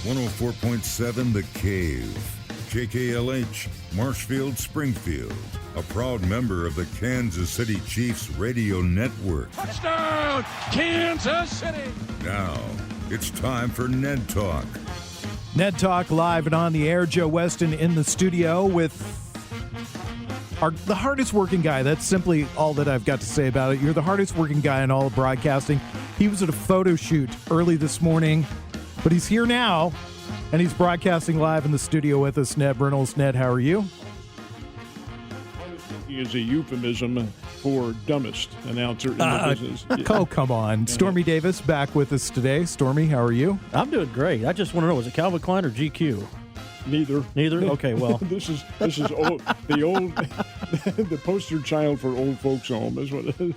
104.7 The Cave. KKLH, Marshfield, Springfield. A proud member of the Kansas City Chiefs radio network. Touchdown, Kansas City! Now, it's time for Ned Talk. Ned Talk live and on the air. Joe Westen in the studio with the hardest working guy. That's simply all that I've got to say about it. You're the hardest working guy in all of broadcasting. He was at a photo shoot early this morning, but he's here now, and he's broadcasting live in the studio with us. Ned Reynolds. Ned, how are you? Is a euphemism for dumbest announcer in the business. Oh, come on. Stormy Davis back with us today. Stormy, how are you? I'm doing great. I just want to know, was it Calvin Klein or GQ? Neither. Okay, well. This is old, the poster child for old folks home is what it is.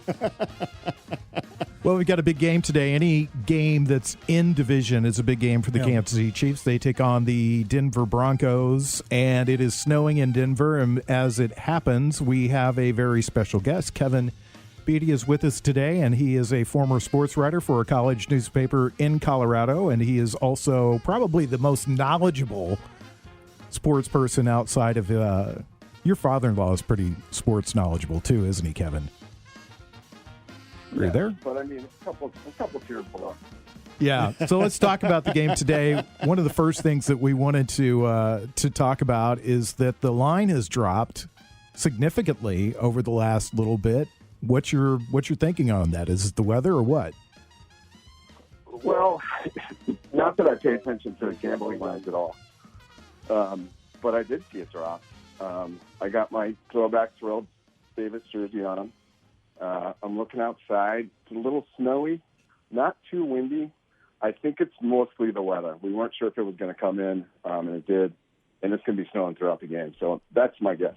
Well, we've got a big game today. Any game that's in division is a big game for the Kansas City Chiefs. They take on the Denver Broncos, and it is snowing in Denver. And as it happens, we have a very special guest. Kevin Beatty is with us today, and he is a former sports writer for a college newspaper in Colorado, and he is also probably the most knowledgeable sports person outside of your father-in-law is pretty sports knowledgeable too, isn't he, Kevin? Are you there? But I mean, a couple tiers below. Yeah. So let's talk about the game today. One of the first things that we wanted to talk about is that the line has dropped significantly over the last little bit. What's your thinking on that? Is it the weather or what? Well, not that I pay attention to gambling lines at all, but I did see it drop. I got my throwback Terrell Davis jersey on. I'm looking outside. It's a little snowy, not too windy. I think it's mostly the weather. We weren't sure if it was going to come in, and it did, and it's going to be snowing throughout the game. So that's my guess.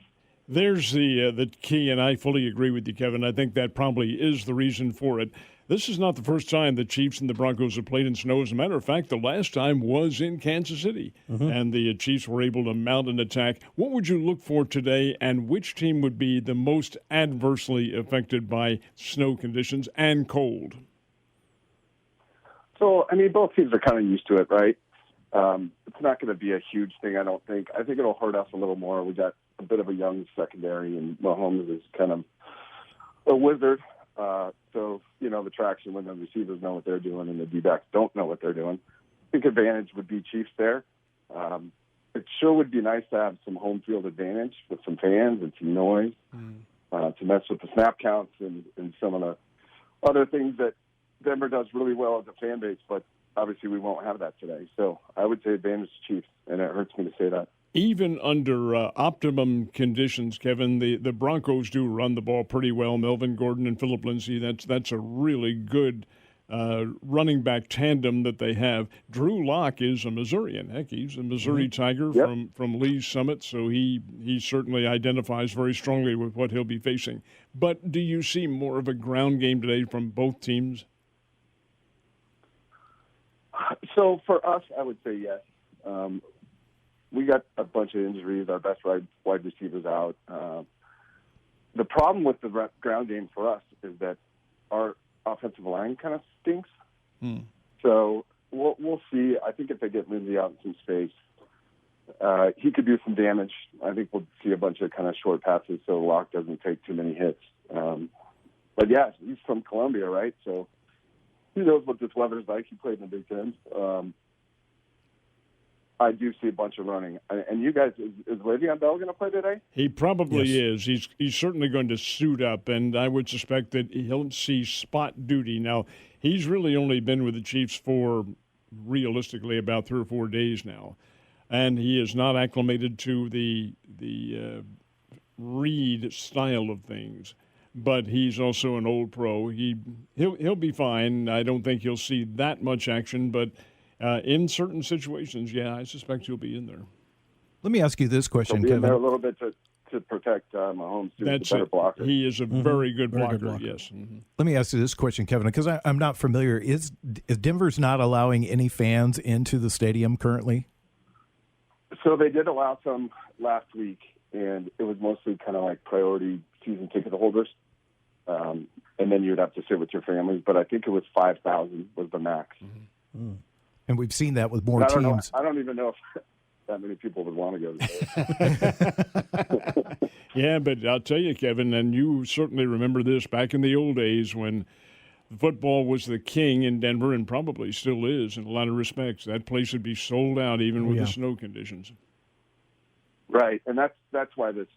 There's the key, and I fully agree with you, Kevin. I think that probably is the reason for it. This is not the first time the Chiefs and the Broncos have played in snow. As a matter of fact, the last time was in Kansas City, and the Chiefs were able to mount an attack. What would you look for today, and which team would be the most adversely affected by snow conditions and cold? So, I mean, both teams are kind of used to it, right? It's not going to be a huge thing, I don't think. I think it'll hurt us a little more. We got a bit of a young secondary, and Mahomes is kind of a wizard. So, you know, the traction when the receivers know what they're doing and the D-backs don't know what they're doing. I think advantage would be Chiefs there. It sure would be nice to have some home field advantage with some fans and some noise to mess with the snap counts and some of the other things that Denver does really well as a fan base, but obviously we won't have that today. So I would say advantage Chiefs, and it hurts me to say that. Even under optimum conditions, Kevin, the Broncos do run the ball pretty well. Melvin Gordon and Phillip Lindsay, that's a really good running back tandem that they have. Drew Lock is a Missourian. Heck, he's a Missouri Tiger from Lee's Summit, so he certainly identifies very strongly with what he'll be facing. But do you see more of a ground game today from both teams? So for us, I would say yes. We got a bunch of injuries. Our best wide receivers out. The problem with the ground game for us is that our offensive line kind of stinks. So we'll see. I think if they get Lindsay out in some space, he could do some damage. I think we'll see a bunch of kind of short passes so Locke doesn't take too many hits. But yeah, he's from Columbia, right? So he knows what this weather's like. He played in the Big Ten. I do see a bunch of running. And you guys, is Le'Veon Bell going to play today? He probably is. He's certainly going to suit up, and I would suspect that he'll see spot duty. Now, he's really only been with the Chiefs for, realistically, about 3 or 4 days now, and he is not acclimated to the Reed style of things. But he's also an old pro. He'll be fine. I don't think he'll see that much action, but in certain situations, yeah, I suspect he'll be in there. Let me ask you this question, Kevin. Kevin. There a little bit to protect Mahomes, too. That's a better blocker. He is a very good blocker, yes. Let me ask you this question, Kevin, because I'm not familiar. Is Denver's not allowing any fans into the stadium currently? So they did allow some last week, and it was mostly kind of like priority season ticket holders. And then you'd have to sit with your families. But I think it was 5,000 was the max. And we've seen that with more I don't teams. I don't even know if that many people would want to go to those. Yeah, but I'll tell you, Kevin, and you certainly remember this back in the old days when football was the king in Denver, and probably still is in a lot of respects. That place would be sold out even with the snow conditions. Right, and that's why this,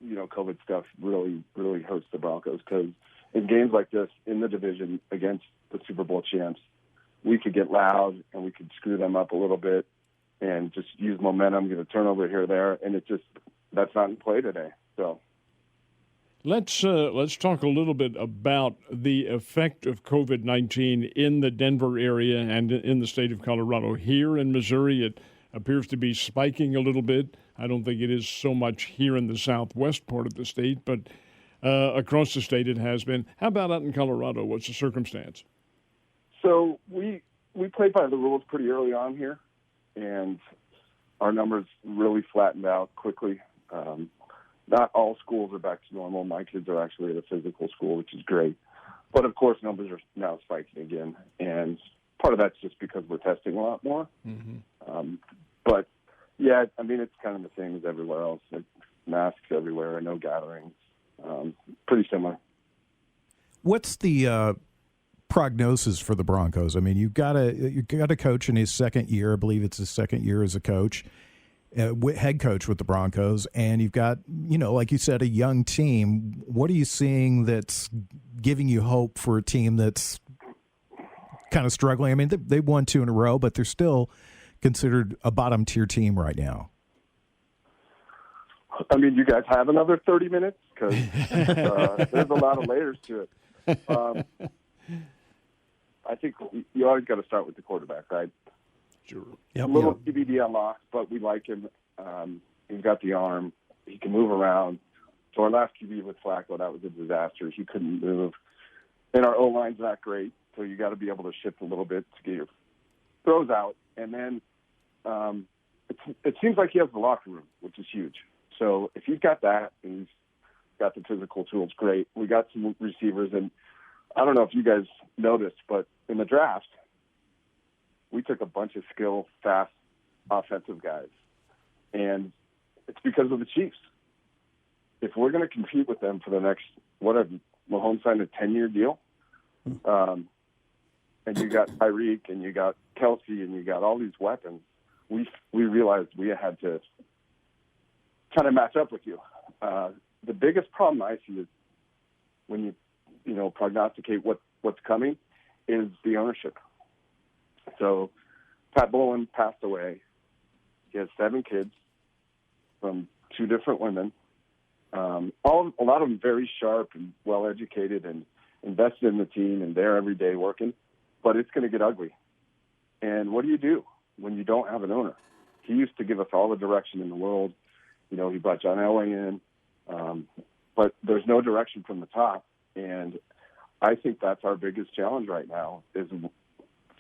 COVID stuff really, really hurts the Broncos, because in games like this in the division against the Super Bowl champs, we could get loud and we could screw them up a little bit and just use momentum, get a turnover here or there, and that's not in play today. So let's talk a little bit about the effect of COVID-19 in the Denver area and in the state of Colorado. Here in Missouri, it appears to be spiking a little bit. I don't think it is so much here in the southwest part of the state, but across the state it has been. How about out in Colorado? What's the circumstance? So we played by the rules pretty early on here, and our numbers really flattened out quickly. Not all schools are back to normal. My kids are actually at a physical school, which is great. But, of course, numbers are now spiking again, and part of that's just because we're testing a lot more. Mm-hmm. But, yeah, I mean, it's kind of the same as everywhere else. Like, masks everywhere, no gatherings. Pretty similar. What's the prognosis for the Broncos? I mean, you've got a coach in his second year. I believe it's his second year as a coach, head coach with the Broncos, and you've got, like you said, a young team. What are you seeing that's giving you hope for a team that's kind of struggling? I mean, they won 2 in a row, but they're still considered a bottom-tier team right now. I mean, you guys have another 30 minutes? Because there's a lot of layers to it. I think you always got to start with the quarterback, right? Sure. A little TBD on Locke, but we like him. He's got the arm. He can move around. So our last QB with Flacco, that was a disaster. He couldn't move. And our O-line's not great, so you got to be able to shift a little bit to get your throws out. And then it seems like he has the locker room, which is huge. So if he's got that and he's got the physical tools, great. We got some receivers, and I don't know if you guys noticed, but in the draft, we took a bunch of skill, fast, offensive guys. And it's because of the Chiefs. If we're going to compete with them for the next, Mahomes signed a 10-year deal, and you got Tyreek, and you got Kelsey, and you got all these weapons, we realized we had to kind of match up with you. The biggest problem I see is when you prognosticate what's coming is the ownership. So Pat Bowlen passed away. He has 7 kids from 2 different women. A lot of them very sharp and well-educated and invested in the team and there every day working. But it's going to get ugly. And what do you do when you don't have an owner? He used to give us all the direction in the world. He brought John Elway in. But there's no direction from the top. And I think that's our biggest challenge right now is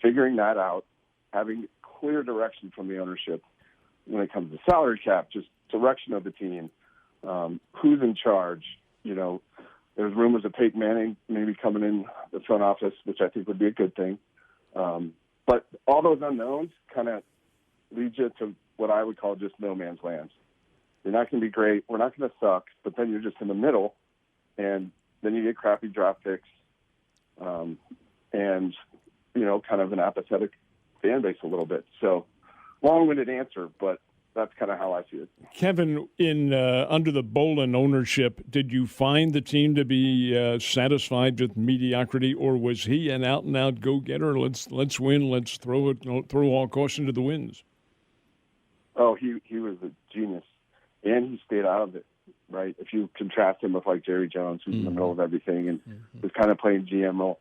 figuring that out, having clear direction from the ownership when it comes to salary cap, just direction of the team, who's in charge. There's rumors of Peyton Manning maybe coming in the front office, which I think would be a good thing. But all those unknowns kind of lead you to what I would call just no man's land. You're not going to be great. We're not going to suck, but then you're just in the middle, and then you get crappy draft picks, and kind of an apathetic fan base a little bit. So, long-winded answer, but that's kind of how I see it. Kevin, under the Bowlen ownership, did you find the team to be satisfied with mediocrity, or was he an out-and-out go-getter? Let's win. Let's throw all caution to the winds. Oh, he was a genius, and he stayed out of it. Right? If you contrast him with like Jerry Jones, who's in the middle of everything and was kind of playing GM role,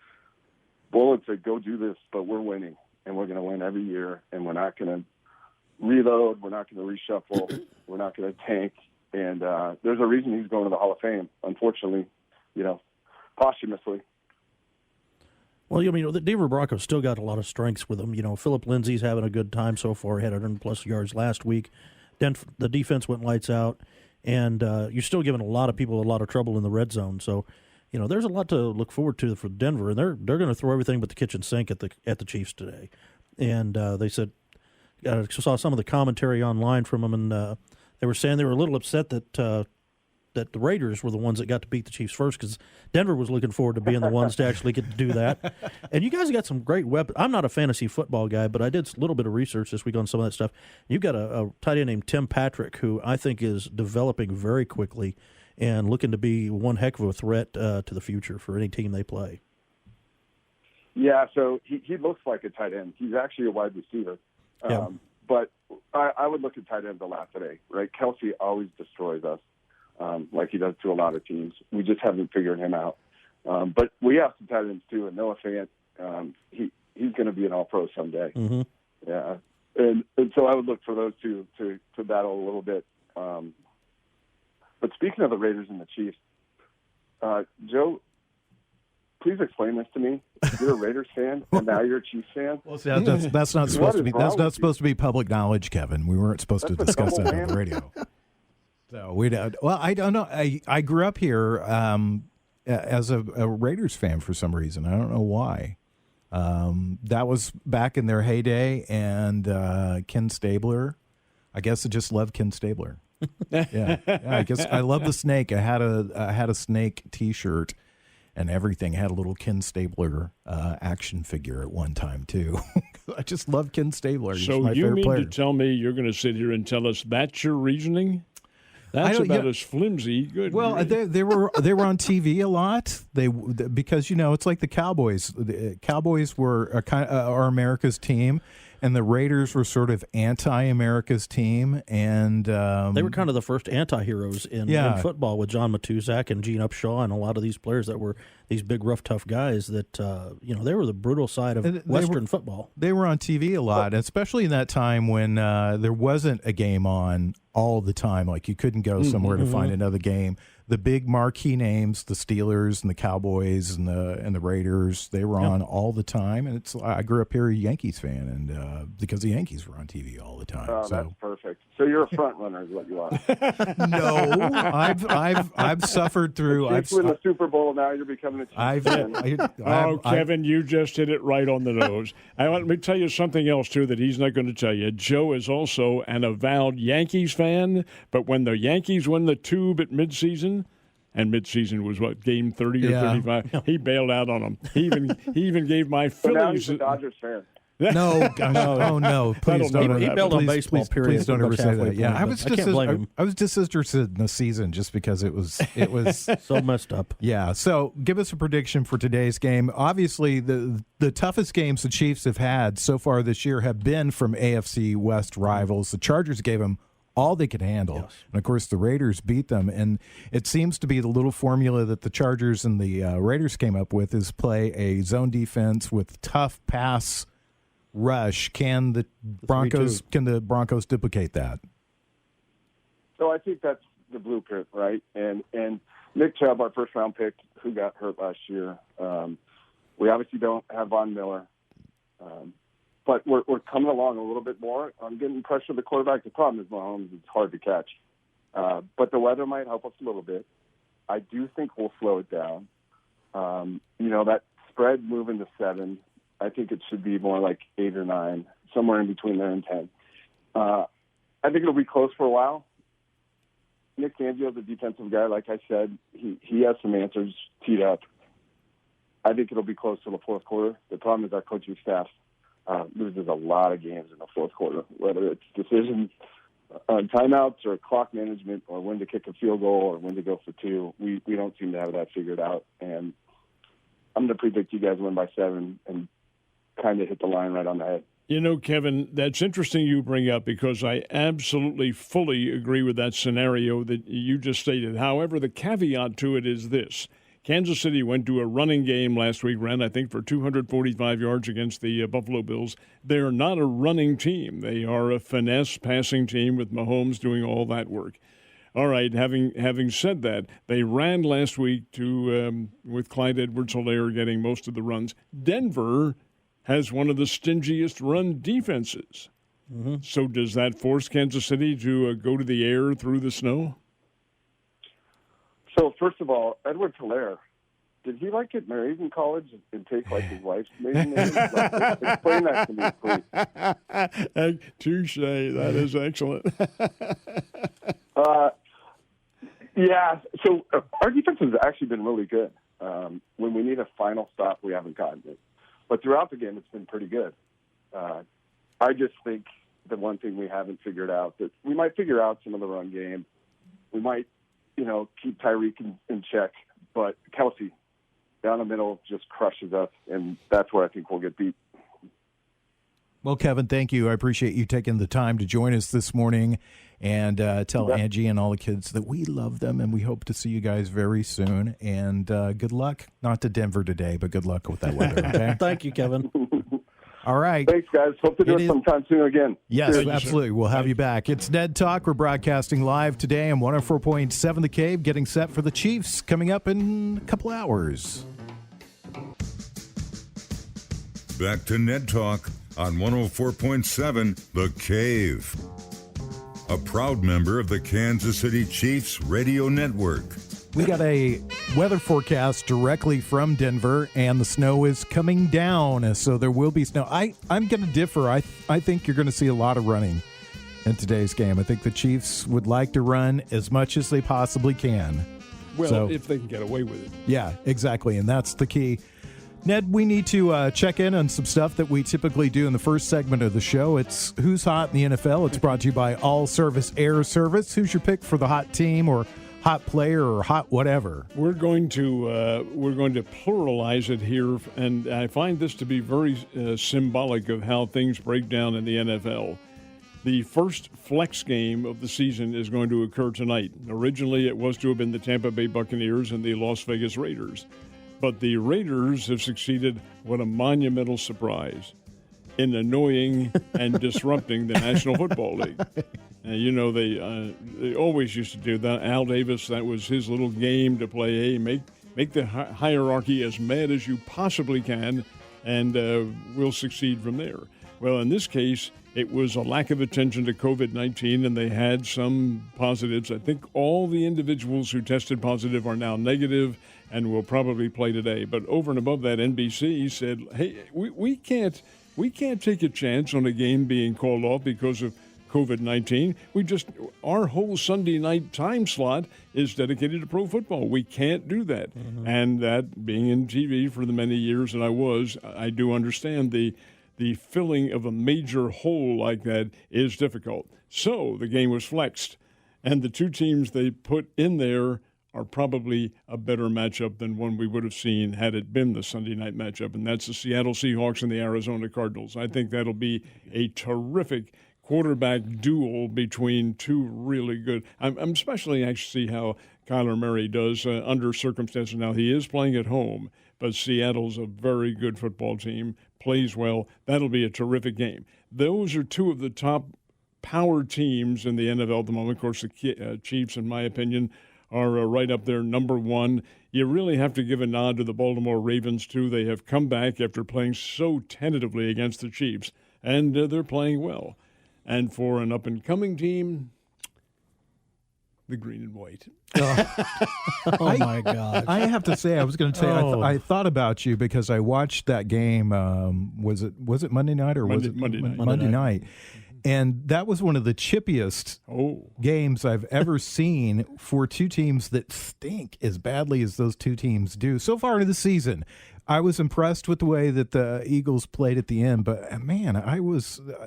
Bowlen said, "Go do this, but we're winning, and we're going to win every year, and we're not going to reload, we're not going to reshuffle, we're not going to tank." And there's a reason he's going to the Hall of Fame, unfortunately, posthumously. Well, the Denver Broncos still got a lot of strengths with them. Philip Lindsay's having a good time so far, had 100+ yards last week. Then the defense went lights out. And you're still giving a lot of people a lot of trouble in the red zone. So, there's a lot to look forward to for Denver, and they're going to throw everything but the kitchen sink at the Chiefs today. and they said, saw some of the commentary online from them, and they were saying they were a little upset that that the Raiders were the ones that got to beat the Chiefs first, because Denver was looking forward to being the ones to actually get to do that. And you guys got some great weapons. I'm not a fantasy football guy, but I did a little bit of research this week on some of that stuff. You've got a tight end named Tim Patrick, who I think is developing very quickly and looking to be one heck of a threat to the future for any team they play. Yeah, so he looks like a tight end. He's actually a wide receiver. Yeah. But I would look at tight ends a lot today, right? Kelsey always destroys us, like he does to a lot of teams. We just haven't figured him out. But we have some tight ends too, and Noah Fant, he's going to be an all-pro someday. Mm-hmm. Yeah, and so I would look for those two to battle a little bit. But speaking of the Raiders and the Chiefs, Joe, please explain this to me. You're a Raiders fan, and now you're a Chiefs fan. Well, see, that's not supposed to be. That's not supposed to be public knowledge, Kevin. We weren't supposed to discuss that on the radio. So we don't. Well, I don't know. I grew up here as a Raiders fan for some reason. I don't know why. That was back in their heyday, and Ken Stabler. I guess I just love Ken Stabler. Yeah, I guess I love the snake. I had a snake T-shirt. And everything had a little Ken Stabler action figure at one time, too. I just love Ken Stabler. He's so my you favorite mean player. to tell me you're going to sit here and tell us that's your reasoning? That's about as flimsy. Good. Well, they were on TV a lot. Because it's like the Cowboys. The Cowboys were are America's team, and the Raiders were sort of anti-America's team, and they were kind of the first anti-heroes in football with John Matuszak and Gene Upshaw and a lot of these players that were these big, rough, tough guys that they were the brutal side of Western football. They were on TV a lot, especially in that time when there wasn't a game on all the time. Like you couldn't go somewhere to find another game. The big marquee names, the Steelers and the Cowboys and the Raiders, they were on all the time. And I grew up here a Yankees fan, and because the Yankees were on TV all the time. Oh, that's perfect. So you're a front runner, is what you are. No, I've suffered through. Chiefs win the Super Bowl. Now you're becoming a Chiefs fan. Kevin, you just hit it right on the nose. Let me tell you something else too that he's not going to tell you. Joe is also an avowed Yankees fan, but when the Yankees won the Tube at midseason. And midseason was what, game 30 or 35? He bailed out on them. He even gave my Phillies. So now he's a Dodgers fan. No, gosh, oh no! Please don't. He bailed on baseball. Period. Please don't ever say that. Yeah, I was just interested in the season just because it was so messed up. Yeah. So give us a prediction for today's game. Obviously, the toughest games the Chiefs have had so far this year have been from AFC West rivals. The Chargers gave them all they could handle. Yes. And, of course, the Raiders beat them. And it seems to be the little formula that the Chargers and the Raiders came up with is play a zone defense with tough pass rush. Can the Broncos duplicate that? So I think that's the blueprint, right? And Nick Chubb, our first-round pick, who got hurt last year, we obviously don't have Von Miller. But we're coming along a little bit more. I'm getting pressure of the quarterback. The problem is Mahomes is hard to catch. But the weather might help us a little bit. I do think we'll slow it down. That spread moving to 7, I think it should be more like 8 or 9, somewhere in between there and 10. I think it'll be close for a while. Nick Fangio's a defensive guy, like I said. He has some answers teed up. I think it'll be close to the fourth quarter. The problem is our coaching staff loses a lot of games in the fourth quarter, whether it's decisions on timeouts or clock management or when to kick a field goal or when to go for 2. We don't seem to have that figured out. And I'm going to predict you guys win by 7 and kind of hit the line right on the head. Kevin, that's interesting you bring up because I absolutely fully agree with that scenario that you just stated. However, the caveat to it is this. Kansas City went to a running game last week, ran, I think, for 245 yards against the Buffalo Bills. They're not a running team. They are a finesse passing team with Mahomes doing all that work. All right, having said that, they ran last week with Clyde Edwards-Helaire getting most of the runs. Denver has one of the stingiest run defenses. Mm-hmm. So does that force Kansas City to go to the air through the snow? So, first of all, Edwards-Helaire did he like get married in college and take like his wife's maiden name? Like, explain that to me, please. Touche. That is excellent. Yeah. So our defense has actually been really good. When we need a final stop, we haven't gotten it. But throughout the game, it's been pretty good. I just think the one thing we haven't figured out, that we might figure out some of the run game. We might, keep Tyreek in check. But Kelsey, down the middle, just crushes us, and that's where I think we'll get beat. Well, Kevin, thank you. I appreciate you taking the time to join us this morning and tell Angie and all the kids that we love them, and we hope to see you guys very soon. And good luck, not to Denver today, but good luck with that weather, okay? Thank you, Kevin. All right. Thanks, guys. Hope to do it sometime soon again. Yes, absolutely. We'll have you back. It's Ned Talk. We're broadcasting live today on 104.7 The Cave, getting set for the Chiefs coming up in a couple hours. Back to Ned Talk on 104.7 The Cave. A proud member of the Kansas City Chiefs radio network. We got a weather forecast directly from Denver, and the snow is coming down, so there will be snow. I'm going to differ. I think you're going to see a lot of running in today's game. I think the Chiefs would like to run as much as they possibly can. Well, if they can get away with it. Yeah, exactly, and that's the key. Ned, we need to check in on some stuff that we typically do in the first segment of the show. It's Who's Hot in the NFL. It's brought to you by All Service Air Service. Who's your pick for the hot team or hot player or hot whatever? We're going to pluralize it here, and I find this to be very symbolic of how things break down in the NFL. The first flex game of the season is going to occur tonight. Originally, it was to have been the Tampa Bay Buccaneers and the Las Vegas Raiders. But the Raiders have succeeded, what a monumental surprise, in annoying and disrupting the National Football League. They always used to do that. Al Davis, that was his little game to play. Hey, make the hierarchy as mad as you possibly can, and we'll succeed from there. Well, in this case, it was a lack of attention to COVID-19, and they had some positives. I think all the individuals who tested positive are now negative and will probably play today. But over and above that, NBC said, hey, we can't take a chance on a game being called off because of COVID-19. Our whole Sunday night time slot is dedicated to pro football. We can't do that. Mm-hmm. And that, being in TV for the many years that I do understand the filling of a major hole like that is difficult. So the game was flexed. And the two teams they put in there are probably a better matchup than one we would have seen had it been the Sunday night matchup, and that's the Seattle Seahawks and the Arizona Cardinals. I think that'll be a terrific quarterback duel between two really good. I'm especially anxious to see how Kyler Murray does under circumstances. Now, he is playing at home, but Seattle's a very good football team, plays well. That'll be a terrific game. Those are two of the top power teams in the NFL at the moment. Of course, the Chiefs, in my opinion, are right up there, number one. You really have to give a nod to the Baltimore Ravens, too. They have come back after playing so tentatively against the Chiefs, and they're playing well. And for an up-and-coming team, the green and white. Oh, my God. I have to say, I was going to say, I thought about you because I watched that game. Was it Monday night or was it Monday night? Monday night. And that was one of the chippiest games I've ever seen for two teams that stink as badly as those two teams do. So far in the season, I was impressed with the way that the Eagles played at the end. But, man,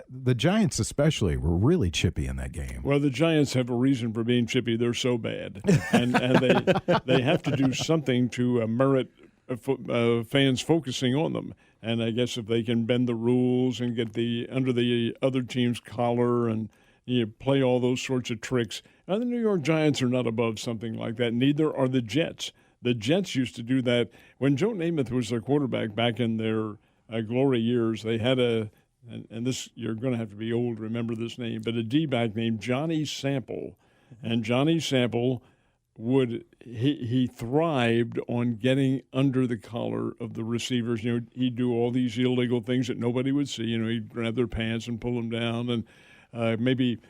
the Giants especially were really chippy in that game. Well, the Giants have a reason for being chippy. They're so bad. And they have to do something to merit fans focusing on them. And I guess if they can bend the rules and get under the other team's collar and play all those sorts of tricks, the New York Giants are not above something like that. Neither are the Jets. The Jets used to do that. When Joe Namath was their quarterback back in their glory years, they had and this, you're going to have to be old to remember this name, but a D-back named Johnny Sample. And Johnny Sample he thrived on getting under the collar of the receivers. He'd do all these illegal things that nobody would see. He'd grab their pants and pull them down, and maybe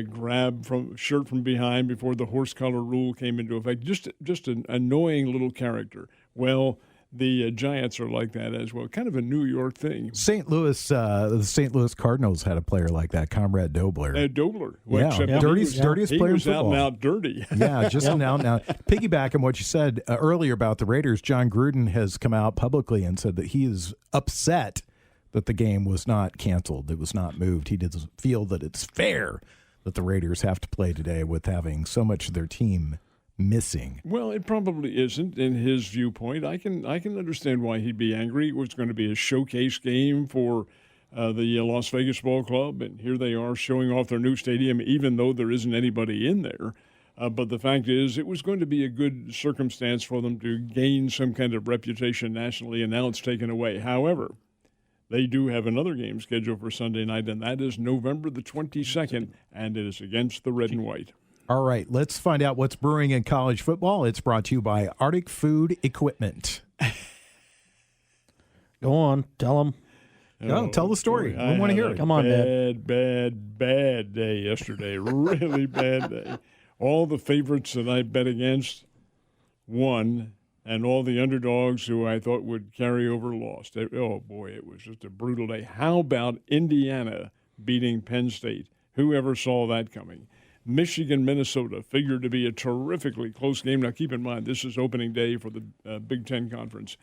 grab shirt from behind before the horse collar rule came into effect. Just an annoying little character. Well, the Giants are like that as well. Kind of a New York thing. St. Louis, the St. Louis Cardinals had a player like that, Comrade Dobler. Dobler. Well, dirtiest player in football. He was out and out dirty. Yeah, just an out and out. Piggybacking what you said earlier about the Raiders, John Gruden has come out publicly and said that he is upset that the game was not canceled. It was not moved. He doesn't feel that it's fair that the Raiders have to play today with having so much of their team missing. Well, it probably isn't in his viewpoint. I can understand why he'd be angry. It was going to be a showcase game for the Las Vegas Ball Club, and here they are showing off their new stadium, even though there isn't anybody in there. But the fact is, it was going to be a good circumstance for them to gain some kind of reputation nationally, and now it's taken away. However, they do have another game scheduled for Sunday night, and that is November the 22nd, and it is against the Red and White. All right, let's find out what's brewing in college football. It's brought to you by Arctic Food Equipment. Go on, tell them. Tell the story. We want to hear it. Come on, Ned. Bad day yesterday. Really bad day. All the favorites that I bet against won, and all the underdogs who I thought would carry over lost. Oh, boy, it was just a brutal day. How about Indiana beating Penn State? Who ever saw that coming? Michigan, Minnesota figured to be a terrifically close game. Now, keep in mind, this is opening day for the Big Ten Conference.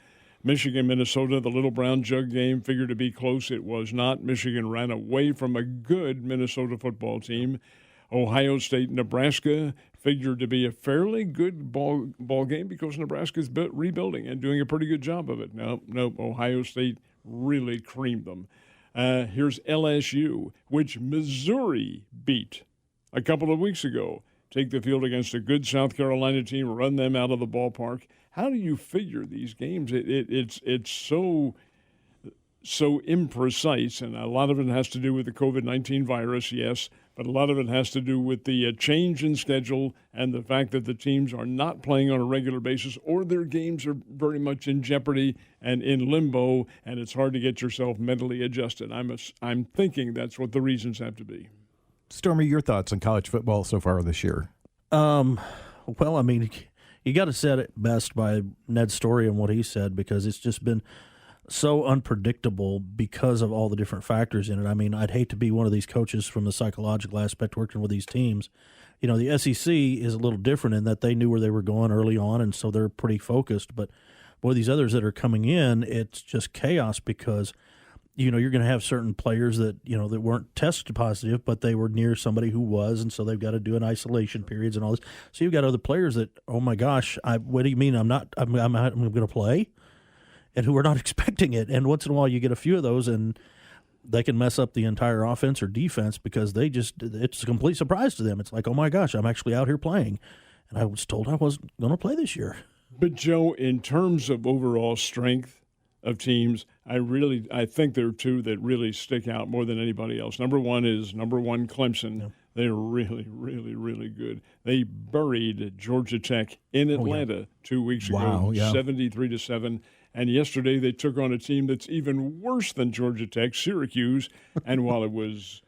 Michigan, Minnesota, the Little Brown Jug game figured to be close. It was not. Michigan ran away from a good Minnesota football team. Ohio State, Nebraska figured to be a fairly good ball game because Nebraska's rebuilding and doing a pretty good job of it. No, Ohio State really creamed them. Here's LSU, which Missouri beat a couple of weeks ago. Take the field against a good South Carolina team, run them out of the ballpark. How do you figure these games? It's so imprecise, and a lot of it has to do with the COVID-19 virus, yes, but a lot of it has to do with the change in schedule and the fact that the teams are not playing on a regular basis, or their games are very much in jeopardy and in limbo, and it's hard to get yourself mentally adjusted. I'm thinking that's what the reasons have to be. Stormy, your thoughts on college football so far this year? Well, I mean, you got to set it best by Ned's story and what he said, because it's just been so unpredictable because of all the different factors in it. I mean, I'd hate to be one of these coaches from the psychological aspect working with these teams. You know, the SEC is a little different in that they knew where they were going early on, and so they're pretty focused. But, boy, these others that are coming in, it's just chaos because – you know, you're going to have certain players that, you know, that weren't tested positive, but they were near somebody who was, and so they've got to do an isolation periods and all this. So you've got other players that, oh my gosh, what do you mean I'm going to play? And who are not expecting it. And once in a while you get a few of those, and they can mess up the entire offense or defense because it's a complete surprise to them. It's like, oh my gosh, I'm actually out here playing. And I was told I wasn't going to play this year. But, Joe, in terms of overall strength of teams, I think there are two that really stick out more than anybody else. Number one Clemson. Yep. They're really, really, really good. They buried Georgia Tech in Atlanta 2 weeks ago, 73-7. And yesterday they took on a team that's even worse than Georgia Tech, Syracuse. And while it was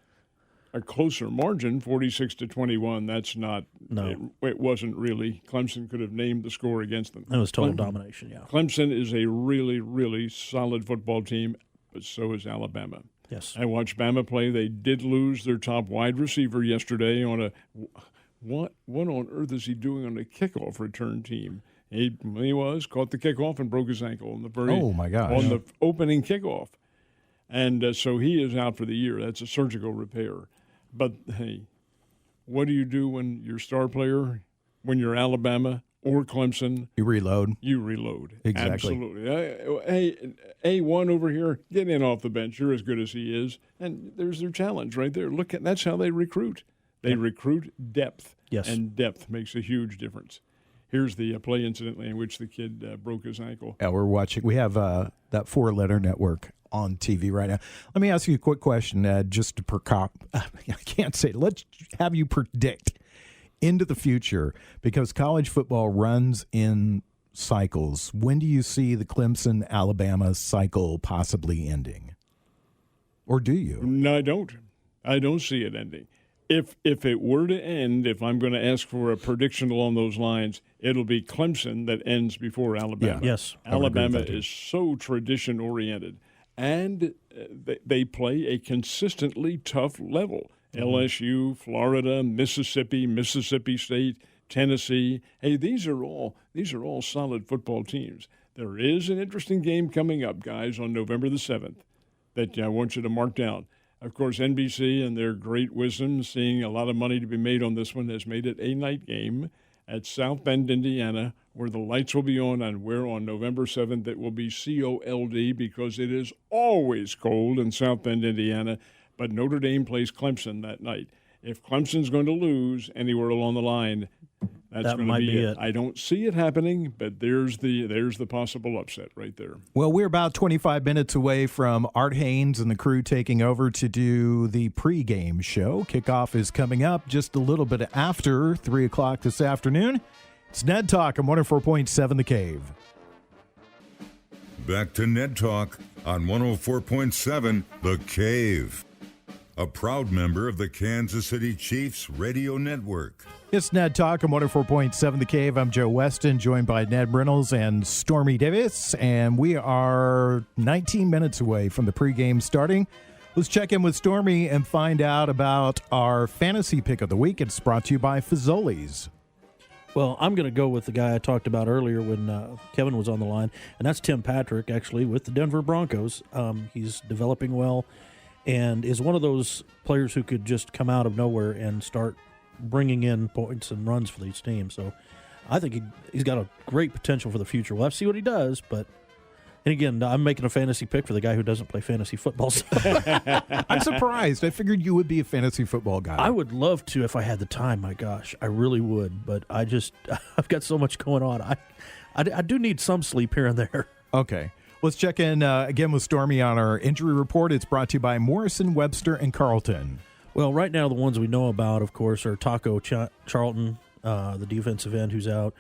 a closer margin, 46-21, that's not. No, it wasn't really. Clemson could have named the score against them. It was total domination. Yeah, Clemson is a really, really solid football team, but so is Alabama. Yes, I watched Bama play. They did lose their top wide receiver yesterday on a. What on earth is he doing on a kickoff return team? He caught the kickoff and broke his ankle on the opening kickoff. And so he is out for the year. That's a surgical repair. But, hey, what do you do when your star player, when you're Alabama or Clemson? You reload. Exactly. Absolutely. Hey, A1 over here, get in off the bench. You're as good as he is. And there's their challenge right there. That's how they recruit. They recruit depth. Yes. And depth makes a huge difference. Here's the play, incidentally, in which the kid broke his ankle. Yeah, we're watching. We have that 4-letter network on TV right now. Let me ask you a quick question, just to I can't say it. Let's have you predict into the future, because college football runs in cycles. When do you see the Clemson-Alabama cycle possibly ending? Or do you? No, I don't. I don't see it ending. If it were to end, if I'm going to ask for a prediction along those lines, it'll be Clemson that ends before Alabama. Yeah. Yes. Alabama is so tradition-oriented, and they play a consistently tough level. LSU, Florida, Mississippi State, Tennessee. Hey, these are all solid football teams. There is an interesting game coming up, guys, on November the 7th that I want you to mark down. Of course, NBC and their great wisdom, seeing a lot of money to be made on this one, has made it a night game at South Bend, Indiana, where the lights will be on, and where on November 7th it will be cold because it is always cold in South Bend, Indiana. But Notre Dame plays Clemson that night. If Clemson's going to lose anywhere along the line, that's that going to might be it. I don't see it happening, but there's the possible upset right there. Well, we're about 25 minutes away from Art Haynes and the crew taking over to do the pregame show. Kickoff is coming up just a little bit after 3 o'clock this afternoon. It's Ned Talk on 104.7 The Cave. Back to Ned Talk on 104.7 The Cave. A proud member of the Kansas City Chiefs radio network. It's Ned Talk on 104.7 The Cave. I'm Joe Westen, joined by Ned Reynolds and Stormy Davis, and we are 19 minutes away from the pregame starting. Let's check in with Stormy and find out about our fantasy pick of the week. It's brought to you by Fazoli's. Well, I'm going to go with the guy I talked about earlier when Kevin was on the line, and that's Tim Patrick, actually, with the Denver Broncos. He's developing well and is one of those players who could just come out of nowhere and start bringing in points and runs for these teams. So I think he's got a great potential for the future. We'll have to see what he does, but and again, I'm making a fantasy pick for the guy who doesn't play fantasy football. I'm surprised. I figured you would be a fantasy football guy. I would love to if I had the time. My gosh, I really would. But I've got so much going on. I do need some sleep here and there. Okay. Let's check in again with Stormy on our injury report. It's brought to you by Morrison, Webster, and Carlton. Well, right now the ones we know about, of course, are Taco Charlton, the defensive end who's out,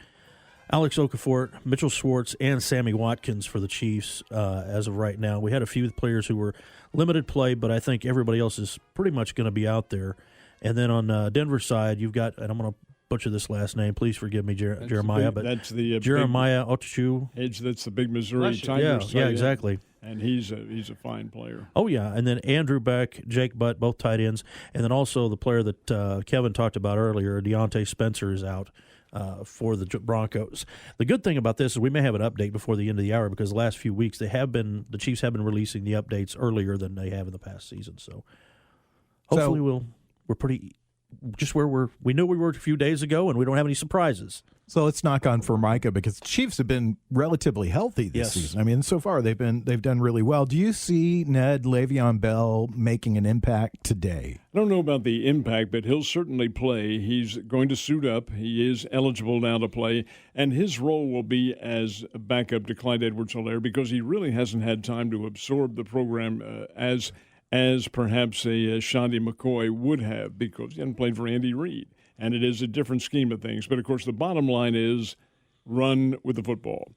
Alex Okafor, Mitchell Schwartz, and Sammy Watkins for the Chiefs as of right now. We had a few players who were limited play, but I think everybody else is pretty much going to be out there. And then on Denver's side, you've got, and I'm going to butcher this last name. Please forgive me, Jeremiah. That's the Jeremiah Ochochu. That's the big Missouri Tigers. Yeah, exactly. And he's a fine player. Oh, yeah. And then Andrew Beck, Jake Butt, both tight ends. And then also the player that Kevin talked about earlier, Deontay Spencer, is out for the Broncos. The good thing about this is we may have an update before the end of the hour because the last few weeks the Chiefs have been releasing the updates earlier than they have in the past season. So hopefully we're pretty just where we knew we were a few days ago, and we don't have any surprises. So let's knock on Formica because the Chiefs have been relatively healthy this season. I mean, so far they've done really well. Do you see Ned Le'Veon Bell making an impact today? I don't know about the impact, but he'll certainly play. He's going to suit up. He is eligible now to play, and his role will be as a backup to Clyde Edwards-Helaire because he really hasn't had time to absorb the program as perhaps a Shondy McCoy would have because he hadn't played for Andy Reid. And it is a different scheme of things. But, of course, the bottom line is run with the football.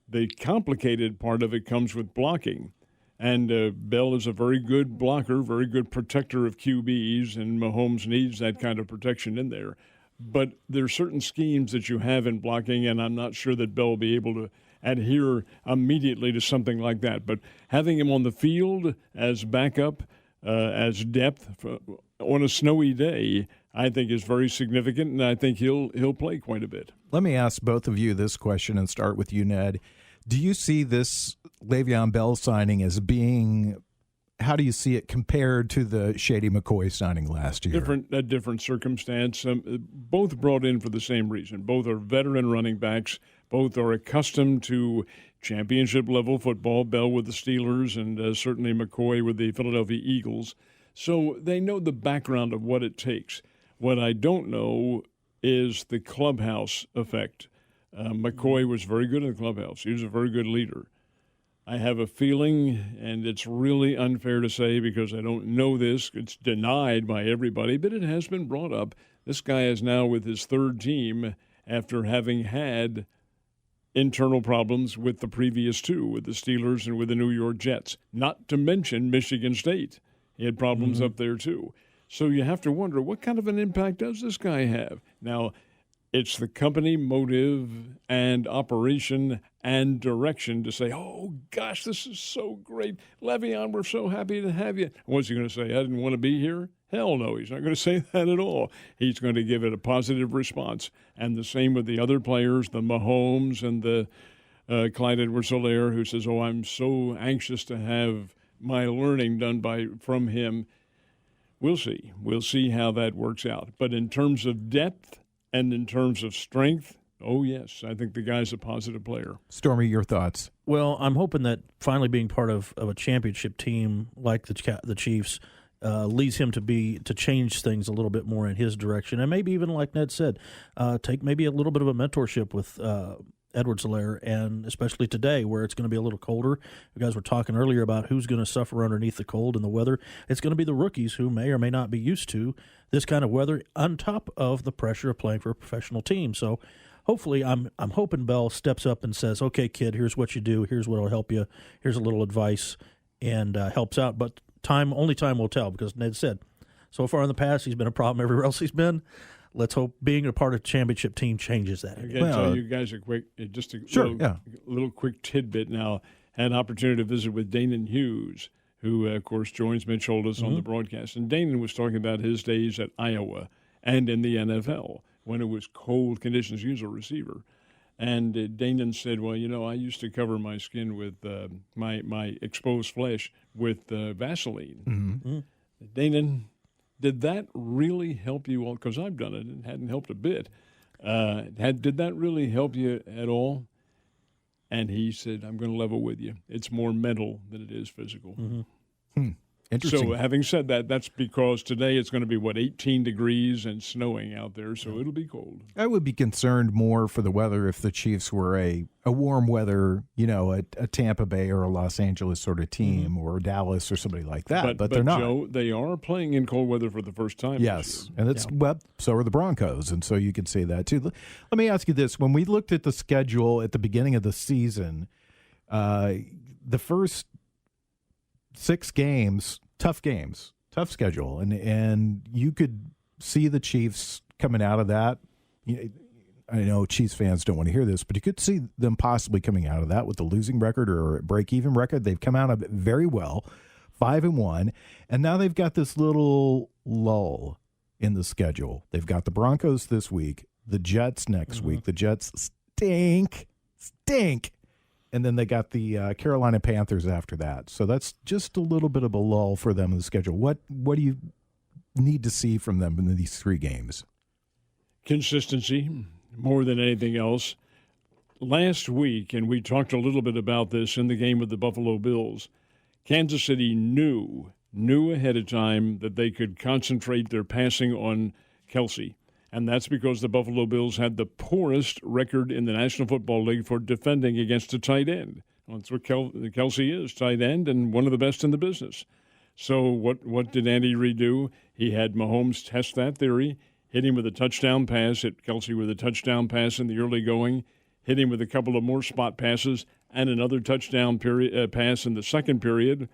The complicated part of it comes with blocking. And Bell is a very good blocker, very good protector of QBs, and Mahomes needs that kind of protection in there. But there are certain schemes that you have in blocking, and I'm not sure that Bell will be able to adhere immediately to something like that. But having him on the field as backup, as depth on a snowy day, I think is very significant, and I think he'll play quite a bit. Let me ask both of you this question and start with you, Ned. Do you see this Le'Veon Bell signing as being – how do you see it compared to the Shady McCoy signing last year? Different circumstance. Both brought in for the same reason. Both are veteran running backs. Both are accustomed to championship-level football, Bell with the Steelers and certainly McCoy with the Philadelphia Eagles. So they know the background of what it takes. What I don't know is the clubhouse effect. McCoy was very good in the clubhouse. He was a very good leader. I have a feeling, and it's really unfair to say because I don't know this, it's denied by everybody, but it has been brought up. This guy is now with his third team after having had internal problems with the previous two, with the Steelers and with the New York Jets, not to mention Michigan State. He had problems up there too. So you have to wonder, what kind of an impact does this guy have? Now, it's the company motive and operation and direction to say, oh, gosh, this is so great. Le'Veon, we're so happy to have you. What's he going to say? I didn't want to be here? Hell no, he's not going to say that at all. He's going to give it a positive response. And the same with the other players, the Mahomes and the Clyde Edwards-Helaire, who says, oh, I'm so anxious to have my learning done from him. We'll see. We'll see how that works out. But in terms of depth and in terms of strength, oh, yes, I think the guy's a positive player. Stormy, your thoughts? Well, I'm hoping that finally being part of a championship team like the Chiefs leads him to change things a little bit more in his direction. And maybe even, like Ned said, take maybe a little bit of a mentorship with Edwards-Helaire, and especially today where it's going to be a little colder. You guys were talking earlier about who's going to suffer underneath the cold and the weather. It's going to be the rookies who may or may not be used to this kind of weather on top of the pressure of playing for a professional team. So hopefully I'm hoping Bell steps up and says, okay, kid, here's what you do. Here's what will help you. Here's a little advice, and helps out. But only time will tell, because Ned said so far in the past he's been a problem everywhere else he's been. Let's hope being a part of the championship team changes that. I got to tell you guys little quick tidbit now. Had an opportunity to visit with Danon Hughes, who, of course, joins Mitch Holtis on the broadcast. And Danon was talking about his days at Iowa and in the NFL when it was cold conditions. He was a receiver. And Danon said, well, I used to cover my skin with my exposed flesh with Vaseline. Mm-hmm. Danon, did that really help you all? Because I've done it and it hadn't helped a bit. Did that really help you at all? And he said, I'm going to level with you. It's more mental than it is physical. Mm-hmm. Interesting. So having said that, that's because today it's going to be, 18 degrees and snowing out there, so it'll be cold. I would be concerned more for the weather if the Chiefs were a warm weather, a Tampa Bay or a Los Angeles sort of team, or Dallas or somebody like that. But they're not. Joe, they are playing in cold weather for the first time. Yes, and so are the Broncos, and so you can say that too. Let me ask you this: when we looked at the schedule at the beginning of the season, the first 6 games. Tough schedule, and you could see the Chiefs coming out of that. I know Chiefs fans don't want to hear this, but you could see them possibly coming out of that with a losing record or a break-even record. They've come out of it very well, 5-1, and now they've got this little lull in the schedule. They've got the Broncos this week, the Jets next week. The Jets stink. And then they got the Carolina Panthers after that. So that's just a little bit of a lull for them in the schedule. What do you need to see from them in these 3 games? Consistency, more than anything else. Last week, and we talked a little bit about this in the game with the Buffalo Bills, Kansas City knew ahead of time that they could concentrate their passing on Kelsey. And that's because the Buffalo Bills had the poorest record in the National Football League for defending against a tight end. Well, that's what Kelsey is, tight end, and one of the best in the business. So what did Andy Reid do? He had Mahomes test that theory, hit him with a touchdown pass, hit Kelsey with a touchdown pass in the early going, hit him with a couple of more spot passes, and another touchdown pass in the second period.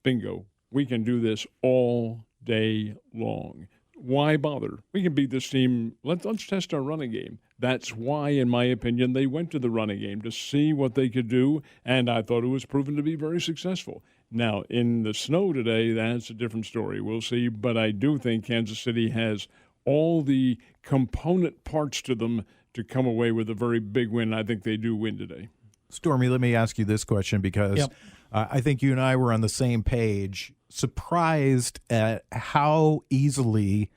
Bingo. We can do this all day long. Why bother? We can beat this team. Let's test our running game. That's why, in my opinion, they went to the running game, to see what they could do, and I thought it was proven to be very successful. Now, in the snow today, that's a different story. We'll see, but I do think Kansas City has all the component parts to them to come away with a very big win. I think they do win today. Stormy, let me ask you this question, because I think you and I were on the same page. Surprised at how easily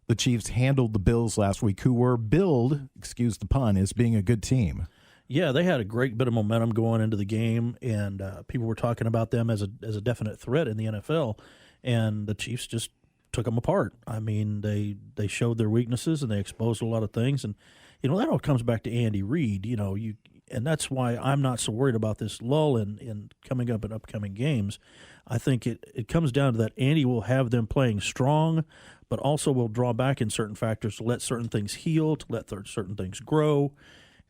the Chiefs handled the Bills last week, who were billed, excuse the pun, as being a good team. Yeah, they had a great bit of momentum going into the game, and people were talking about them as a definite threat in the NFL, and the Chiefs just took them apart. I mean, they showed their weaknesses, and they exposed a lot of things, and that all comes back to Andy Reid. And that's why I'm not so worried about this lull in coming up in upcoming games. I think it comes down to that Andy will have them playing strong, but also will draw back in certain factors to let certain things heal, to let certain things grow.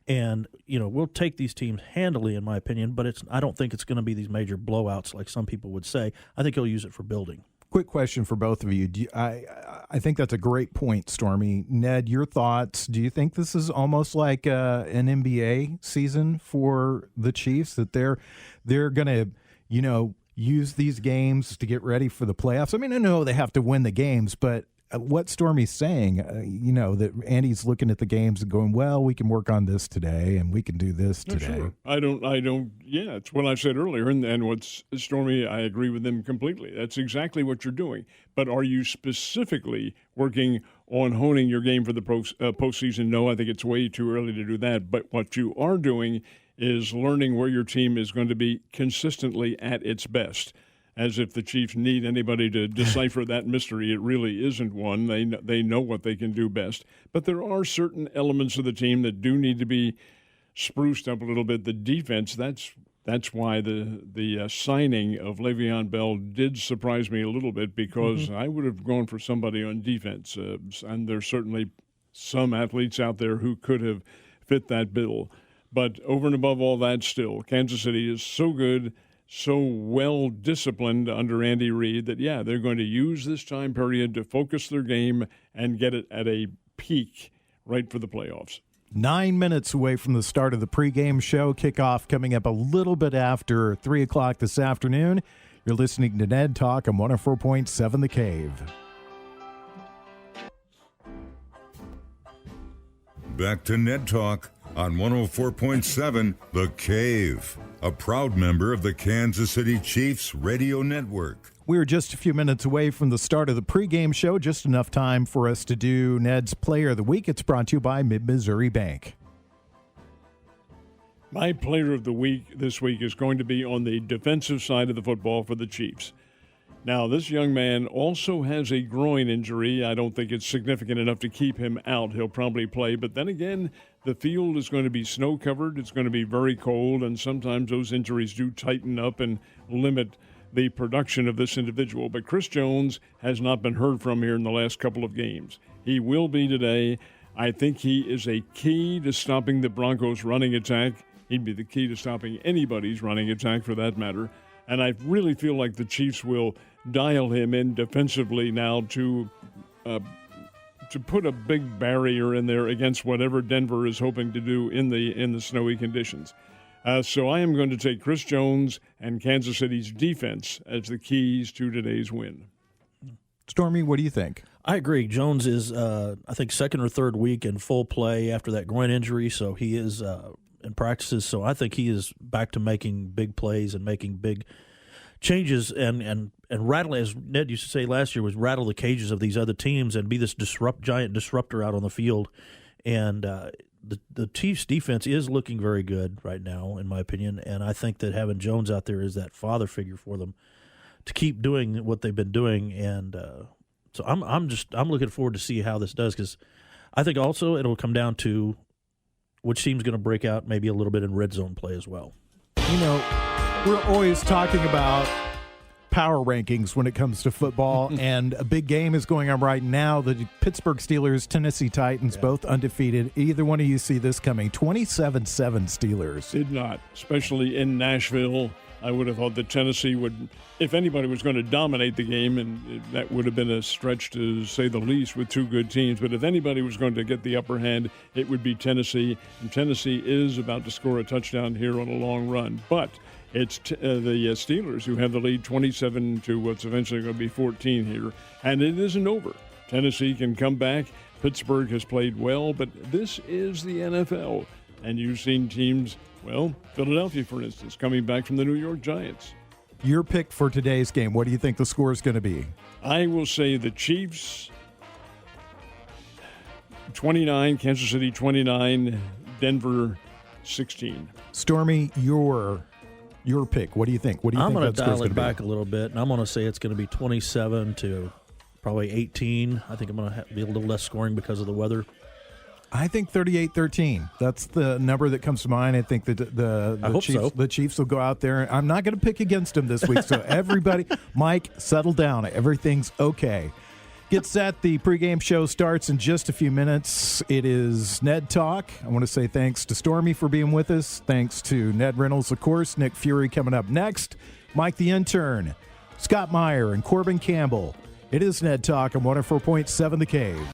And, we'll take these teams handily, in my opinion, but I don't think it's going to be these major blowouts like some people would say. I think he'll use it for building. Quick question for both of you. I think that's a great point, Stormy. Ned, your thoughts. Do you think this is almost like an NBA season for the Chiefs, that they're going to, use these games to get ready for the playoffs? I mean, I know they have to win the games, but what Stormy's saying, that Andy's looking at the games and going, well, we can work on this today and we can do this today. Sure. I don't, it's what I said earlier. And what's Stormy, I agree with them completely. That's exactly what you're doing. But are you specifically working on honing your game for the postseason? No, I think it's way too early to do that. But what you are doing is learning where your team is going to be consistently at its best. As if the Chiefs need anybody to decipher that mystery. It really isn't one. They know what they can do best. But there are certain elements of the team that do need to be spruced up a little bit. The defense, that's why the signing of Le'Veon Bell did surprise me a little bit, because I would have gone for somebody on defense. And there's certainly some athletes out there who could have fit that bill. But over and above all that, still, Kansas City is so good, so well disciplined under Andy Reid that, they're going to use this time period to focus their game and get it at a peak right for the playoffs. 9 minutes away from the start of the pregame show. Kickoff coming up a little bit after 3 o'clock this afternoon. You're listening to Ned Talk on 104.7 The Cave. Back to Ned Talk on 104.7 The Cave, a proud member of the Kansas City Chiefs radio network. We're just a few minutes away from the start of the pregame show, just enough time for us to do Ned's Player of the Week. It's brought to you by Mid-Missouri Bank. My Player of the Week this week is going to be on the defensive side of the football for the Chiefs. Now, this young man also has a groin injury. I don't think it's significant enough to keep him out. He'll probably play. But then again, the field is going to be snow-covered. It's going to be very cold, and sometimes those injuries do tighten up and limit the production of this individual. But Chris Jones has not been heard from here in the last couple of games. He will be today. I think he is a key to stopping the Broncos' running attack. He'd be the key to stopping anybody's running attack, for that matter. And I really feel like the Chiefs will dial him in defensively now to put a big barrier in there against whatever Denver is hoping to do in the snowy conditions. So I am going to take Chris Jones and Kansas City's defense as the keys to today's win. Stormy, what do you think? I agree. Jones is, I think, second or third week in full play after that groin injury, so he is in practices. So I think he is back to making big plays and making big changes and rattle, as Ned used to say last year, was rattle the cages of these other teams and be this giant disruptor out on the field. And the Chiefs' defense is looking very good right now, in my opinion, and I think that having Jones out there is that father figure for them to keep doing what they've been doing. And so I'm looking forward to see how this does, because I think also it'll come down to which team's going to break out maybe a little bit in red zone play as well. We're always talking about power rankings when it comes to football, and a big game is going on right now. The Pittsburgh Steelers, Tennessee Titans, both undefeated. Either one of you see this coming? 27-7 Steelers. Did not, especially in Nashville. I would have thought that Tennessee would, if anybody was going to dominate the game, and that would have been a stretch to say the least with two good teams, but if anybody was going to get the upper hand, it would be Tennessee. And Tennessee is about to score a touchdown here on a long run. But it's the Steelers who have the lead 27 to what's eventually going to be 14 here. And it isn't over. Tennessee can come back. Pittsburgh has played well, but this is the NFL. And you've seen teams, well, Philadelphia, for instance, coming back from the New York Giants. Your pick for today's game, what do you think the score is going to be? I will say the Chiefs 29, Kansas City 29, Denver 16. Stormy, your pick. What do you think? What do you think that score's going to be? I'm going to dial it back a little bit, and I'm going to say it's going to be 27 to probably 18. I think I'm going to be a little less scoring because of the weather. I think 38-13. That's the number that comes to mind. I think that the Chiefs will go out there. I'm not going to pick against them this week, so everybody, Mike, settle down. Everything's okay. Get set. The pregame show starts in just a few minutes. It is Ned Talk. I want to say thanks to Stormy for being with us. Thanks to Ned Reynolds, of course. Nick Fury coming up next. Mike the intern. Scott Meyer and Corbin Campbell. It is Ned Talk on 104.7 The Cave.